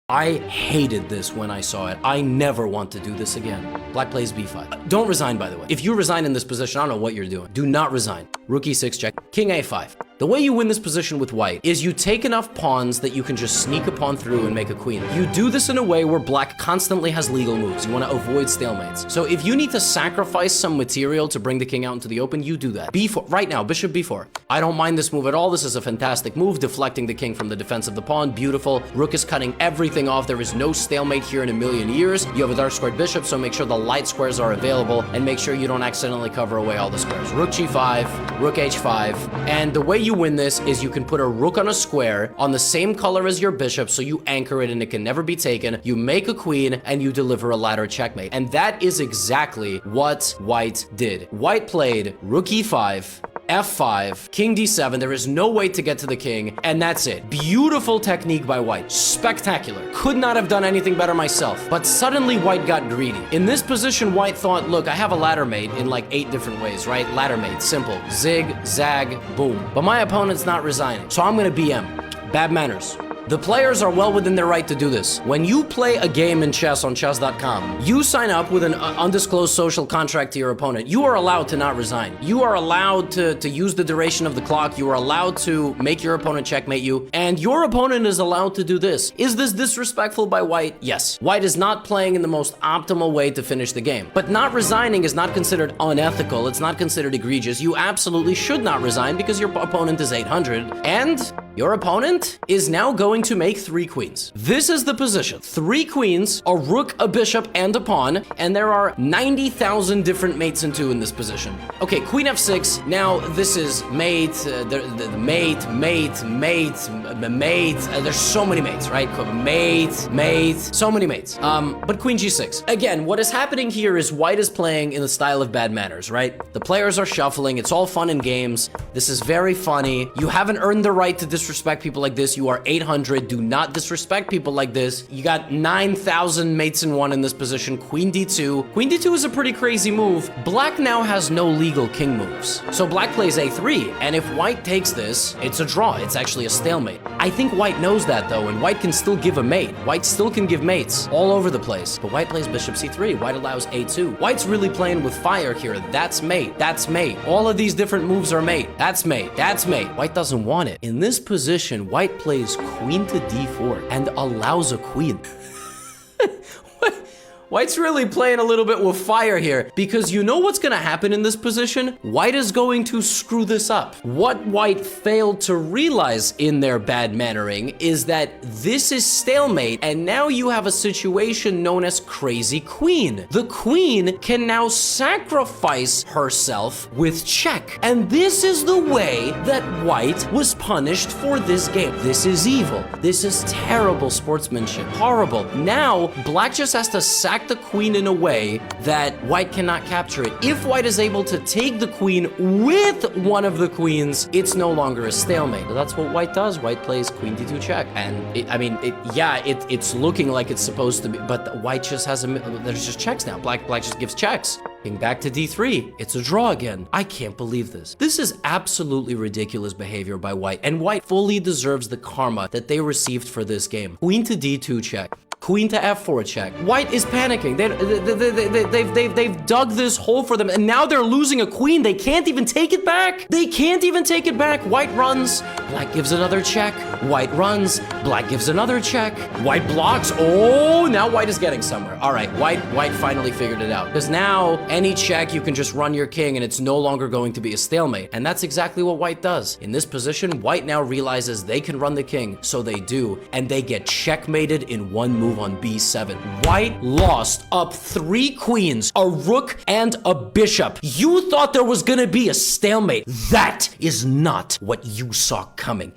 I hated this when I saw it. I never want to do this again. Black plays b5. Don't resign, by the way. If you resign in this position, I don't know what you're doing. Do not resign. Rook e6 check. King a5. The way you win this position with white is you take enough pawns that you can just sneak a pawn through and make a queen. You do this in a way where black constantly has legal moves. You want to avoid stalemates. So if you need to sacrifice some material to bring the king out into the open, you do that. b4. Right now, bishop b4. I don't mind this move at all. This is a fantastic move, deflecting the king from the defense of the pawn. Beautiful. Rook is cutting everything off. There is no stalemate here in a million years. You have a dark squared bishop, so make sure the light squares are available and make sure you don't accidentally cover away all the squares. Rook g5, rook h5, and the way you win this is you can put a rook on a square on the same color as your bishop, so you anchor it and it can never be taken. You make a queen and you deliver a ladder checkmate. And that is exactly what white did. White played rook e5, f5, king d7. There is no way to get to the king, and that's it. Beautiful technique by white. Spectacular. Could not have done anything better myself. But suddenly white got greedy. In this position, white thought, look, I have a ladder mate in like 8 different ways, right? Ladder mate, simple. Zig, zag, boom. But my opponent's not resigning, so I'm gonna BM. Bad manners. The players are well within their right to do this. When you play a game in chess on chess.com, you sign up with an undisclosed social contract to your opponent. You are allowed to not resign. You are allowed to use the duration of the clock. You are allowed to make your opponent checkmate you. And your opponent is allowed to do this. Is this disrespectful by white? Yes. White is not playing in the most optimal way to finish the game. But not resigning is not considered unethical. It's not considered egregious. You absolutely should not resign because your opponent is 800. And your opponent is now going to make 3 queens. This is the position. 3 queens, a rook, a bishop, and a pawn, and there are 90,000 different mates in 2 in this position. Okay, queen f6. Now, this is mate, mate. There's so many mates, right? Mate, so many mates. But queen g6. Again, what is happening here is white is playing in the style of bad manners, right? The players are shuffling. It's all fun and games. This is very funny. You haven't earned the right to disrespect people like this. You are 800. Do not disrespect people like this. You got 9,000 mates in 1 in this position. Queen d2. Queen d2 is a pretty crazy move. Black now has no legal king moves. So black plays a3. And if white takes this, it's a draw. It's actually a stalemate. I think white knows that though, and white can still give a mate. White still can give mates all over the place. But white plays bishop c3. White allows a2. White's really playing with fire here. That's mate. That's mate. All of these different moves are mate. That's mate. That's mate. White doesn't want it. In this position, white plays queen to d4 and allows a queen. White's really playing a little bit with fire here because you know what's going to happen in this position? White is going to screw this up. What white failed to realize in their bad mannering is that this is stalemate, and now you have a situation known as crazy queen. The queen can now sacrifice herself with check. And this is the way that white was punished for this game. This is evil. This is terrible sportsmanship. Horrible. Now, black just has to sack the queen in a way that white cannot capture it. If white is able to take the queen with one of the queens, it's no longer a stalemate. That's what white does. White plays queen d2 check. And it's looking like it's supposed to be, but white just has there's just checks now. Black just gives checks. King back to d3. It's a draw again. I can't believe this. This is absolutely ridiculous behavior by white, and white fully deserves the karma that they received for this game. Queen to d2 check. Queen to f4 check. White is panicking. They've dug this hole for them, and now they're losing a queen. They can't even take it back. They can't even take it back. White runs. Black gives another check. White runs. Black gives another check. White blocks. Oh, now white is getting somewhere. All right, white finally figured it out. Because now any check, you can just run your king, and it's no longer going to be a stalemate. And that's exactly what white does. In this position, white now realizes they can run the king, so they do, and they get checkmated in 1 move on b7. White lost up 3 queens, a rook, and a bishop. You thought there was gonna be a stalemate. That is not what you saw coming.